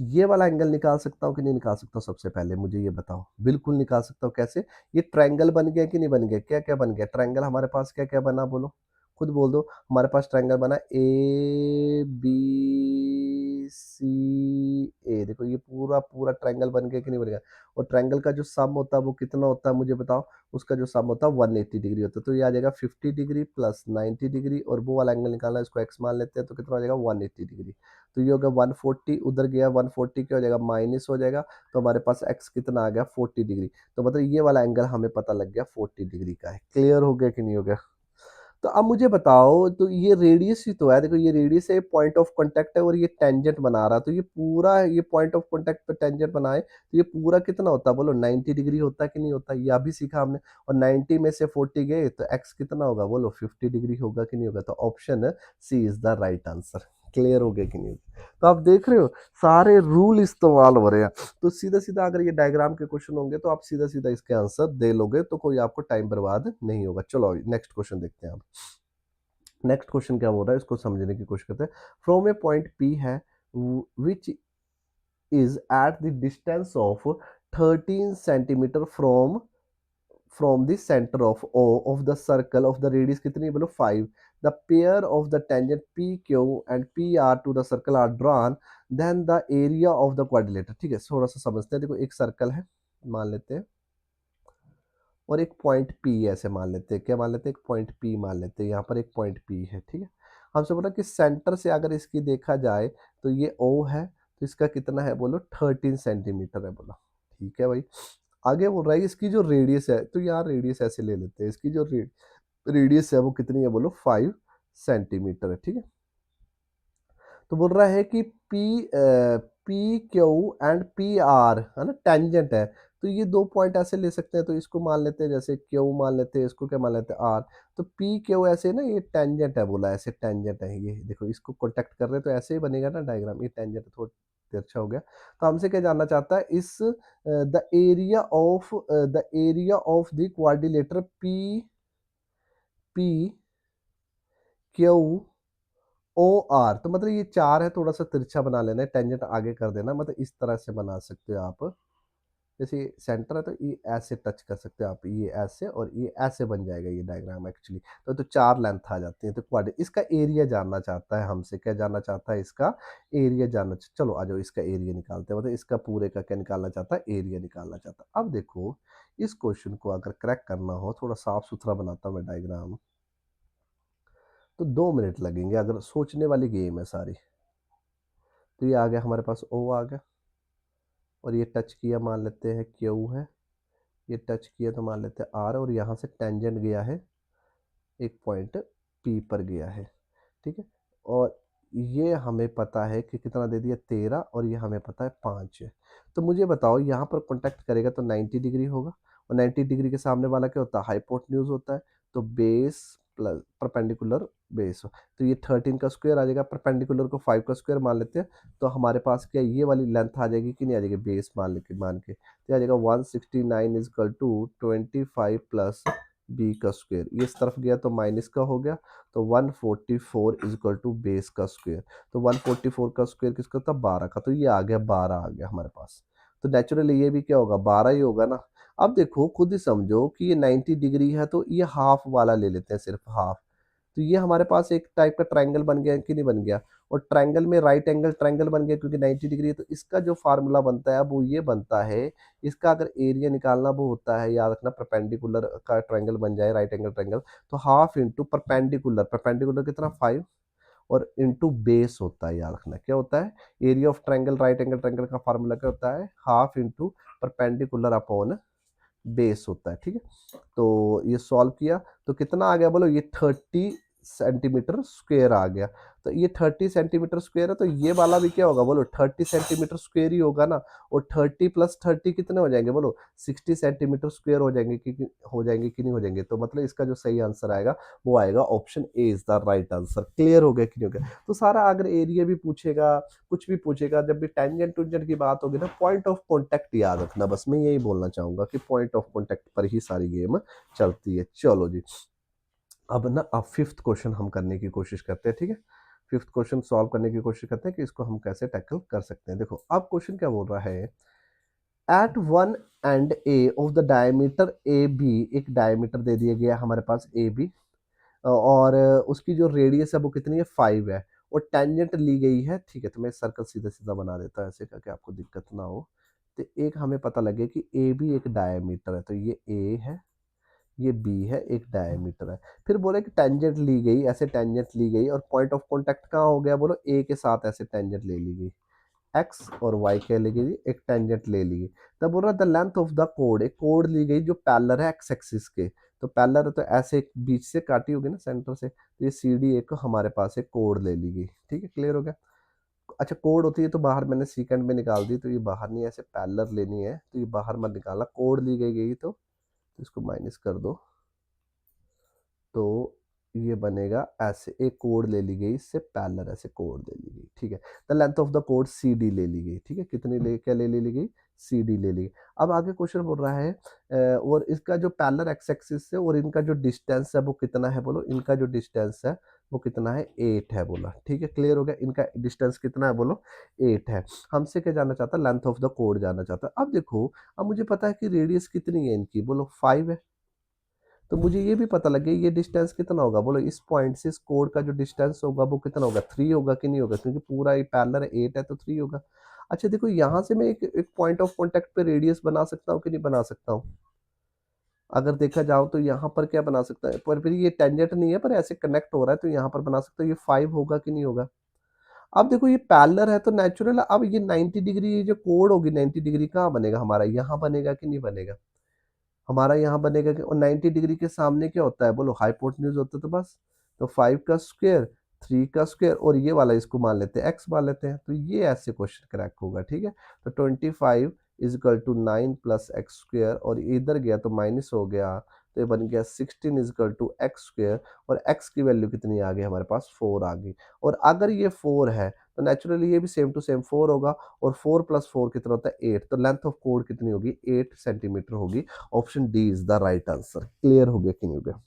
ये वाला एंगल निकाल सकता हूँ कि नहीं निकाल सकता हूँ? सबसे पहले मुझे ये बताओ। बिल्कुल निकाल सकता हूँ, कैसे? ये ट्रायंगल बन गया कि नहीं बन गया? क्या-क्या बन गया? ट्रायंगल हमारे पास क्या-क्या बना बोलो? खुद बोल दो। हमारे पास ट्रायंगल बना ए, बी, सी, ए। देखो ये पूरा ट्रायंगल बन गया कि नहीं बन गया? और ट्रायंगल का जो सम होता है वो कितना होता है मुझे बताओ? उसका जो सम होता है 180 डिग्री होता है। तो ये आ जाएगा 50 डिग्री प्लस 90 डिग्री, और वो वाला एंगल निकालना है, इसको एक्स मान लेते हैं, तो कितना हो जाएगा? 180 डिग्री। तो ये हो गया 140, उधर गया 140, क्या हो जाएगा? माइनस हो जाएगा। तो हमारे पास एक्स कितना आ गया? 40 डिग्री। तो मतलब ये वाला एंगल हमें पता लग गया 40 डिग्री का है। क्लियर हो गया कि नहीं हो गया? तो अब मुझे बताओ, तो ये रेडियस ही तो है, देखो ये रेडियस है, पॉइंट ऑफ कांटेक्ट है, और ये टेंजेंट बना रहा है, तो ये पूरा, ये पॉइंट ऑफ कांटेक्ट पे टेंजेंट बनाए तो ये पूरा कितना होता है बोलो? 90 डिग्री होता है कि नहीं होता? ये अभी सीखा हमने। और 90 में से 40 गए तो एक्स कितना होगा बोलो? 50 डिग्री होगा कि नहीं होगा? तो option C is the right answer. Clear हो गया कि नहीं होगा? तो आप देख रहे हो सारे रूल इस्तेमाल हो रहे हैं। तो सीधा सीधा अगर ये डायग्राम के क्वेश्चन होंगे तो आप सीधा सीधा इसके आंसर दे लोगे, तो कोई आपको टाइम बर्बाद नहीं होगा। चलो नेक्स्ट क्वेश्चन देखते हैं आप। नेक्स्ट क्वेश्चन क्या बोल रहा है, इसको समझने की कोशिश करते हैं। फ्रॉम ए पॉइंट पी है which is at the distance of 13 centimetre from the centre of O of the circle of the radius कितनी है बोलो? 5। The pair of the tangent P Q and P R to the circle are drawn, then the area of the quadrilateral. ठीक है, थोड़ा सा समझते हैं। देखो एक सर्कल है मान लेते हैं, और एक पॉइंट पी ऐसे मान लेते हैं। क्या मान लेते हैं? एक पॉइंट पी मान लेते हैं। यहाँ पर एक पॉइंट पी है, ठीक है। हमसे बोला कि सेंटर से अगर इसकी देखा जाए तो ये ओ है, तो इसका कितना है बोलो? 13 सेंटीमीटर है बोला। ठीक है भाई। आगे बोल रहा है इसकी जो रेडियस है, तो यहाँ रेडियस ऐसे ले लेते हैं, इसकी जो रेडियस है वो कितनी है बोलो? 5 सेंटीमीटर है, ठीक है। तो बोल रहा है कि P Q and P are है ना, टेंजेंट है। तो ये दो पॉइंट ऐसे ले सकते हैं, तो इसको मान लेते हैं, जैसे क्यू मान लेते हैं, इसको क्या मान लेते हैं? आर। तो पी क्यू ऐसे ना, ये टेंजेंट है बोला, ऐसे टेंजेंट है, ये देखो इसको कॉन्टेक्ट कर रहे हैं, तो ऐसे ही बनेगा ना डायग्राम। ये टेंजेंट है, थोड़ा अच्छा हो गया। तो हमसे क्या जानना चाहता है? Is the area of the quadrilateral P P Q O R. तो मतलब ये चार है, थोड़ा सा तिरछा बना लेना है, टेंजेंट आगे कर देना, मतलब इस तरह से बना सकते हो आप। जैसे सेंटर है तो ये ऐसे टच कर सकते हो आप, ये ऐसे और ये ऐसे बन जाएगा ये डायग्राम एक्चुअली। तो चार लेंथ आ जाती है। तो क्वाड्रेट, इसका एरिया जानना चाहता है हमसे, क्या जानना चाहता है? इसका एरिया जानना चलो आ जाओ, इसका एरिया निकालते हैं। मतलब इसका पूरे का क्या निकालना चाहता है? एरिया निकालना चाहता है। अब देखो इस क्वेश्चन को अगर क्रैक करना हो, थोड़ा साफ सुथरा बनाता हूँ मैं डायग्राम, तो 2 मिनट लगेंगे। अगर सोचने वाली गेम है सारी। तो ये आ गया हमारे पास, ओ आ गया, और ये टच किया मान लेते हैं क्यू है, ये टच किया तो मान लेते हैं आर, और यहाँ से टेंजेंट गया है एक पॉइंट पी पर गया है, ठीक है। और ये हमें पता है कि कितना दे दिया? 13, और ये हमें पता है 5 है। तो मुझे बताओ यहाँ पर कॉन्टैक्ट करेगा तो 90 डिग्री होगा, और 90 डिग्री के सामने वाला क्या होता है? हाइपोटेन्यूज होता है। तो बेस प्लस परपेंडिकुलर बेस, तो ये 13 का स्क्वायर आ जाएगा, परपेंडिकुलर को 5 का स्क्वायर मान लेते हैं। तो हमारे पास क्या ये वाली लेंथ आ जाएगी कि नहीं आ जाएगी? बेस मान के तो आ जाएगा 169 is equal to 25 plus B का स्क्वायर। ये इस तरफ गया तो माइनस का हो गया, तो 144 इज इक्वल टू बेस का स्क्वायर। तो 144 का स्क्वायर किसका था? 12 का। तो ये आ गया 12 आ गया हमारे पास। तो नेचुरली ये भी क्या होगा? 12 ही होगा ना। अब देखो खुद ही समझो कि ये 90 डिग्री है, तो ये हाफ वाला ले लेते हैं, सिर्फ हाफ। तो ये हमारे पास एक टाइप का ट्रायंगल बन गया कि नहीं बन गया? और ट्रायंगल में राइट एंगल ट्रायंगल बन गया, क्योंकि 90 डिग्री है। तो इसका जो फार्मूला बनता है वो ये बनता है, इसका अगर एरिया निकालना वो होता है, याद रखना, परपेंडिकुलर का ट्रायंगल बन जाए राइट एंगल ट्रायंगल, तो हाफ इंटू परपेंडिकुलर, परपेंडिकुलर कितना? 5, और इंटू बेस होता है। याद रखना क्या होता है? Area of triangle right angle triangle का फार्मूला क्या होता है? Half into perpendicular upon base होता है, ठीक है। तो ये सॉल्व किया तो कितना आ गया बोलो? ये 30 सेंटीमीटर स्क्वायर आ गया। तो ये 30 सेंटीमीटर स्क्वायर है, तो ये वाला भी क्या होगा बोलो? 30 सेंटीमीटर स्क्वायर ही होगा ना। और 30 प्लस 30 कितने हो जाएंगे बोलो? 60 सेंटीमीटर स्क्वायर हो जाएंगे हो जाएंगे कि नहीं हो जाएंगे? तो मतलब इसका जो सही आंसर आएगा वो आएगा option A is the right answer. Clear हो गया कि नहीं हो गया? तो सारा अगर एरिया भी पूछेगा, कुछ भी पूछेगा, जब भी टेंजेंट टूजेंट की बात होगी ना, पॉइंट ऑफ कॉन्टेक्ट याद रखना। बस मैं यही बोलना चाहूंगा कि पॉइंट ऑफ कॉन्टेक्ट पर ही सारी गेम चलती है। चलो जी, अब ना अब फिफ्थ क्वेश्चन हम करने की कोशिश करते हैं, ठीक है। फिफ्थ क्वेश्चन सॉल्व करने की कोशिश करते हैं कि इसको हम कैसे टैकल कर सकते हैं। देखो अब क्वेश्चन क्या बोल रहा है, at one end A of the diameter A B, एक डायमीटर दे दिया गया हमारे पास ए बी, और उसकी जो रेडियस है वो कितनी है 5 है, और टेंजेंट ली गई है। ठीक है, तो मैं सर्कल सीधा सीधा बना देता हूँ ऐसे करके, आपको दिक्कत ना हो। तो एक हमें पता लगे कि ए बी एक डायमीटर है, तो ये ए है, ये बी है, एक डायमीटर है। फिर बोले कि टेंजेंट ली गई, ऐसे टेंजेंट ली गई, और पॉइंट ऑफ कॉन्टैक्ट कहाँ हो गया, बोलो ए के साथ ऐसे टेंजेंट ले ली गई, एक्स और वाई क्या ली गई, एक टेंजेंट ले ली गई। तब बोल रहा the length of the code, एक कोड ली गई जो पैरेलल है एक्स एक्सिस के। तो पैरेलल है तो ऐसे एक बीच से काटी होगी ना सेंटर से, तो ये सी डी एक हमारे पास एक कोड ले ली गई। ठीक है, क्लियर हो गया। अच्छा, कोड होती है तो बाहर मैंने सीकेंड में निकाल दी, तो ये बाहर नहीं, ऐसे पैरेलल लेनी है तो ये बाहर मत निकालना, कोड ली गई तो इसको माइनस कर दो, तो ये बनेगा ऐसे, एक कोड ले ली गई इससे पैरेलल, ऐसे कोड ले ली गई। ठीक है, द लेंथ ऑफ द कोड सी डी ले ली गई। ठीक है, कितनी ले, क्या ले ली गई, सी डी ले ली गई। अब आगे क्वेश्चन बोल रहा है और इसका जो पैरेलल एक्स एक्सिस है और इनका जो डिस्टेंस है वो कितना है, बोलो इनका जो डिस्टेंस है वो कितना है, 8 है, बोला। ठीक है, क्लियर हो गया, इनका डिस्टेंस कितना है, बोलो 8 है। हमसे क्या जानना चाहता है, लेंथ ऑफ द कोड जानना चाहता है। अब देखो, अब मुझे पता है कि रेडियस कितनी है इनकी, बोलो 5 है, तो मुझे ये भी पता लगे ये डिस्टेंस कितना होगा, बोलो इस पॉइंट से इस कोड का जो डिस्टेंस होगा वो कितना होगा, 3 होगा कि नहीं होगा, क्योंकि पूरा ये पैरेलल है, 8 है तो 3 होगा। अच्छा देखो, यहाँ से मैं एक पॉइंट ऑफ कॉन्टैक्ट पे रेडियस बना सकता हूँ कि नहीं बना सकता हूँ, अगर देखा जाओ तो यहाँ पर क्या बना सकता है, पर फिर ये टेंजेंट नहीं है पर ऐसे कनेक्ट हो रहा है, तो यहाँ पर बना सकता हूँ, ये 5 होगा कि नहीं होगा। अब देखो ये पैरेलल है तो नेचुरल, अब ये 90 डिग्री, ये जो कोड होगी 90 डिग्री कहाँ बनेगा, हमारा यहाँ बनेगा कि नहीं बनेगा, हमारा यहाँ बनेगा कि, और 90 डिग्री के सामने क्या होता है, बोलो हाइपोटेन्यूज होता है, तो बस, तो 5 का स्क्वायर, 3 का स्क्वायर, और ये वाला इसको मान लेते हैं एक्स मान लेते हैं, तो ये ऐसे क्वेश्चन क्रैक होगा। ठीक है, तो 25 is equal to 9 plus X square, और इधर गया तो माइनस हो गया, तो ये बन गया 16 is equal to X square, और एक्स की वैल्यू कितनी आ गई हमारे पास, 4 आ गई। और अगर ये 4 है तो नेचुरली ये भी सेम टू सेम 4 होगा, और 4 प्लस 4 कितना होता है, 8, तो लेंथ ऑफ कोड कितनी होगी, 8 सेंटीमीटर होगी। Option D is the right answer. Clear हो गया कि नहीं हो गया,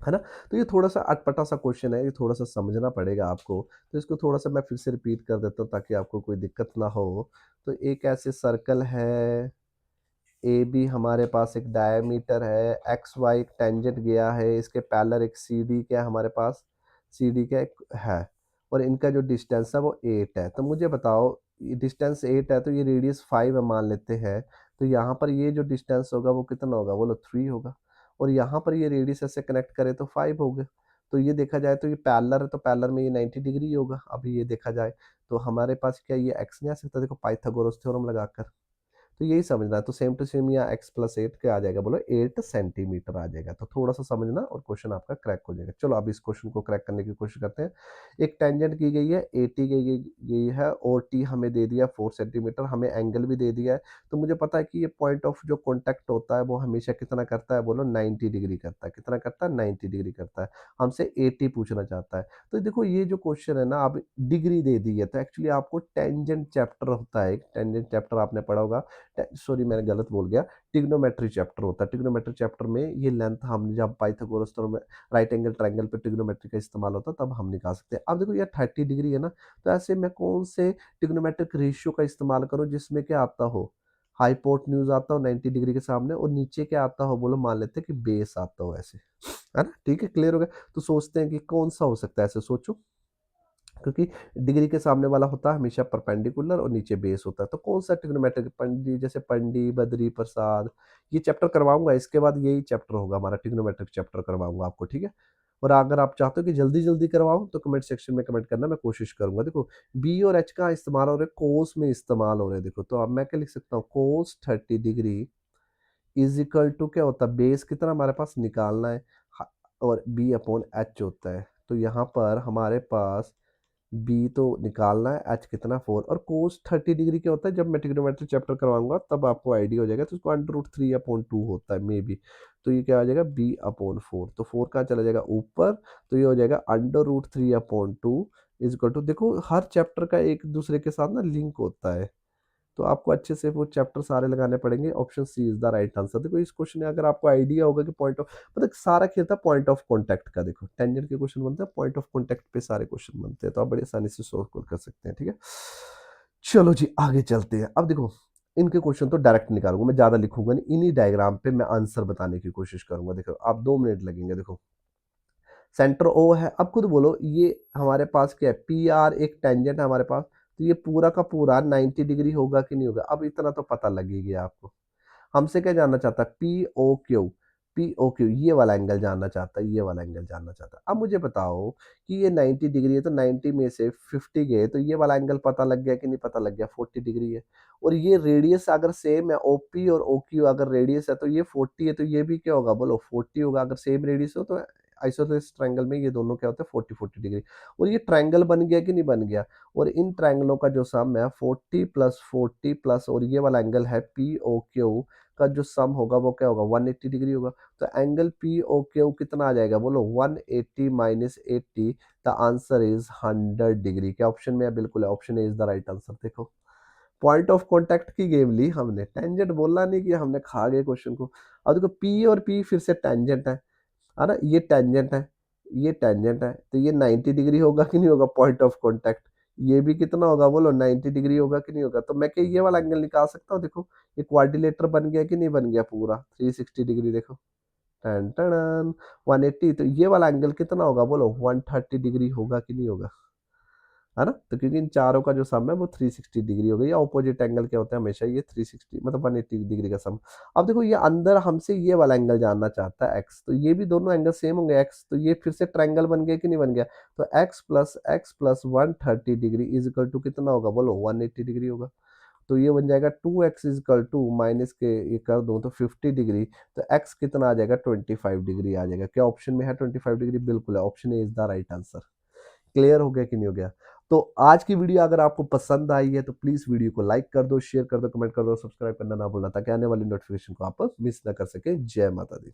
है ना। तो ये थोड़ा सा अटपटा सा क्वेश्चन है, ये थोड़ा सा समझना पड़ेगा आपको, तो इसको थोड़ा सा मैं फिर से रिपीट कर देता हूँ ताकि आपको कोई दिक्कत ना हो। तो एक ऐसे सर्कल है, ए बी हमारे पास एक डायमीटर है, एक्स वाई एक टेंजेंट गया है, इसके पैरेलल एक सी डी क्या है हमारे पास, सी डी क्या है, और इनका जो डिस्टेंस है वो 8 है। तो मुझे बताओ, ये डिस्टेंस 8 है तो ये रेडियस 5 है मान लेते हैं, तो यहाँ पर ये जो डिस्टेंस होगा वो कितना होगा, बोलो 3 होगा, और यहाँ पर ये रेडियस ऐसे कनेक्ट करे तो 5 होगा। तो ये देखा जाए तो ये पैरेलल है, तो पैरेलल में ये 90 डिग्री होगा। अभी ये देखा जाए तो हमारे पास क्या ये एक्स नहीं आ सकता, देखो पाइथागोरस थ्योरम लगाकर, तो यही समझना है, तो सेम टू सेम या एक्स प्लस 8 क्या आ जाएगा, बोलो 8 सेंटीमीटर आ जाएगा। तो थोड़ा सा समझना और क्वेश्चन आपका क्रैक हो जाएगा। चलो अब इस क्वेश्चन को क्रैक करने की कोशिश करते हैं। एक टेंजेंट की गई है, ए टी गई है, और टी हमें दे दिया 4 सेंटीमीटर, हमें एंगल भी दे दिया है। तो मुझे पता है कि ये पॉइंट ऑफ जो कॉन्टैक्ट होता है वो हमेशा कितना करता है, बोलो 90 डिग्री करता है, कितना करता है, 90 डिग्री करता है। हमसे ए टी पूछना चाहता है। तो देखो ये जो क्वेश्चन है ना, अब डिग्री दे दी है, तो एक्चुअली आपको टेंजेंट चैप्टर होता है, एक टेंजेंट चैप्टर आपने पढ़ा होगा, सॉरी मैंने गलत बोल गया, ट्रिग्नोमेट्री चैप्टर होता है। ट्रिग्नोमेट्री चैप्टर में ये लेंथ हम जब पाइथागोरस थ्योरम में राइट एंगल ट्रायंगल पे ट्रिग्नोमेट्री का इस्तेमाल होता है तब हम निकाल सकते हैं। अब देखो ये 30 डिग्री है ना, तो ऐसे मैं कौन से ट्रिग्नोमेट्रिक रेशियो का इस्तेमाल करूं जिसमें क्या आता हो, हाइपोटेन्यूज आता हो 90 डिग्री के सामने, और नीचे क्या आता हो, बोलो मान लेते हैं कि बेस आता हो ऐसे, है ना। ठीक है, क्लियर हो गया। तो सोचते हैं कि कौन सा हो सकता है, ऐसे सोचो, क्योंकि डिग्री के सामने वाला होता है हमेशा परपेंडिकुलर और नीचे बेस होता है, तो कौन सा ट्रिग्नोमेट्रिक, पंडी जैसे पंडी बद्री प्रसाद, ये चैप्टर करवाऊंगा, इसके बाद यही चैप्टर होगा हमारा, ट्रिग्नोमेट्रिक चैप्टर करवाऊंगा आपको। ठीक है, और अगर आप चाहते हो कि जल्दी जल्दी करवाऊं तो कमेंट सेक्शन में कमेंट करना, मैं कोशिश करूंगा। देखो बी और एच का इस्तेमाल हो रहा है, कोस में इस्तेमाल हो रहे हैं। देखो तो अब मैं क्या लिख सकता हूँ, कोस 30 डिग्री इज इक्वल टू क्या होता है, बेस कितना हमारे पास निकालना है, और बी अपॉन एच होता है। तो यहाँ पर हमारे पास बी तो निकालना है, एच कितना 4, और कोस 30 डिग्री क्या होता है, जब मैं ट्रिग्नोमेट्री चैप्टर करवाऊंगा तब आपको आइडिया हो जाएगा। तो उसको अंडर रूट 3/2 होता है मे बी, तो ये क्या आ जाएगा, b/4, तो 4 कहाँ चला जाएगा ऊपर, तो ये हो जाएगा under root 3/2 is equal to, देखो हर चैप्टर का एक दूसरे के साथ ना लिंक होता है, तो आपको अच्छे से वो चैप्टर सारे लगाने पड़ेंगे। Option C is the right answer. देखो इस क्वेश्चन में अगर आपको आइडिया होगा कि पॉइंट ऑफ, मतलब सारा खेल था पॉइंट ऑफ कॉन्टैक्ट का। देखो टेंजेंट के क्वेश्चन बनते हैं, पॉइंट ऑफ कॉन्टैक्ट पे सारे क्वेश्चन बनते हैं, तो आप बड़ी आसानी से सॉल्व कर सकते हैं। ठीक है, चलो जी आगे चलते हैं। अब देखो इनके क्वेश्चन तो डायरेक्ट निकालूंगा, मैं ज्यादा लिखूंगा नहीं, इन्हीं डायग्राम पे मैं आंसर बताने की कोशिश करूंगा। देखो आप 2 मिनट लगेंगे। देखो सेंटर ओ है, अब खुद बोलो ये हमारे पास क्या है, पी आर एक टेंजेंट है हमारे पास, तो ये पूरा का पूरा 90 डिग्री होगा कि नहीं होगा। अब इतना तो पता लगेगी आपको। हमसे क्या जानना चाहता है, P O Q, P O Q ये वाला एंगल जानना चाहता है, ये वाला एंगल जानना चाहता है। अब मुझे बताओ कि ये 90 डिग्री है, तो 90 में से 50 गए तो ये वाला एंगल पता लग गया कि नहीं पता लग गया, 40 डिग्री है। और ये रेडियस अगर सेम है, ओपी और ओ क्यू अगर रेडियस है तो ये 40 है, तो ये भी क्या होगा बोलो 40 होगा। अगर सेम रेडियस हो तो आइसोसेलेस ट्रायंगल में ये दोनों क्या होते हैं 40 डिग्री। और ये ट्रायंगल बन गया कि नहीं बन गया। और इन ट्रायंगलों का जो सम है 40 प्लस और ये वाला एंगल है पी ओ क्यू का जो सम होगा वो क्या होगा 180 डिग्री होगा। तो एंगल पी ओ क्यू कितना आ जाएगा बोलो 180 minus 80, the answer is 100 degree. क्या ऑप्शन में है, बिल्कुल है, option A is the right answer. देखो पॉइंट ऑफ कॉन्टैक्ट की गेम ली हमने, टेंजेंट बोलना नहीं कि हमने खा गए क्वेश्चन को। अब देखो पी और पी फिर से टेंजेंट है ना, ये टेंजेंट है, ये टेंजेंट है, तो ये 90 डिग्री होगा कि नहीं होगा पॉइंट ऑफ कॉन्टैक्ट। ये भी कितना होगा बोलो 90 डिग्री होगा कि नहीं होगा। तो मैं क्या ये वाला एंगल निकाल सकता हूँ। देखो ये क्वाड्रिलेटर बन गया कि नहीं बन गया पूरा 360 डिग्री। देखो टन टन 180, तो ये वाला एंगल कितना होगा बोलो 130 डिग्री होगा कि नहीं होगा, है ना। तो क्योंकि इन चारों का जो सम है वो 360 डिग्री हो गई। या ऑपोजिट एंगल क्या होता है हमेशा, ये 360 मतलब 180 डिग्री का सम। अब देखो ये अंदर हमसे ये वाला एंगल जानना चाहता है एक्स, तो ये भी दोनों एंगल सेम होंगे एक्स, तो ये फिर से ट्रायंगल बन गया कि नहीं बन गया। तो X plus 130 degree is equal to कितना होगा बोलो 180 डिग्री होगा। तो ये बन जाएगा 2x is equal to minus के ये कर दूं तो 50 डिग्री, तो x कितना आ जाएगा 25 डिग्री आ जाएगा। क्या ऑप्शन में है 25 डिग्री, बिल्कुल है, option A is the right answer. Clear हो गया कि नहीं हो गया। तो आज की वीडियो अगर आपको पसंद आई है तो प्लीज वीडियो को लाइक कर दो, शेयर कर दो, कमेंट कर दो, सब्सक्राइब करना ना भूलना ताकि आने वाली नोटिफिकेशन को आप मिस ना कर सके। जय माता दी।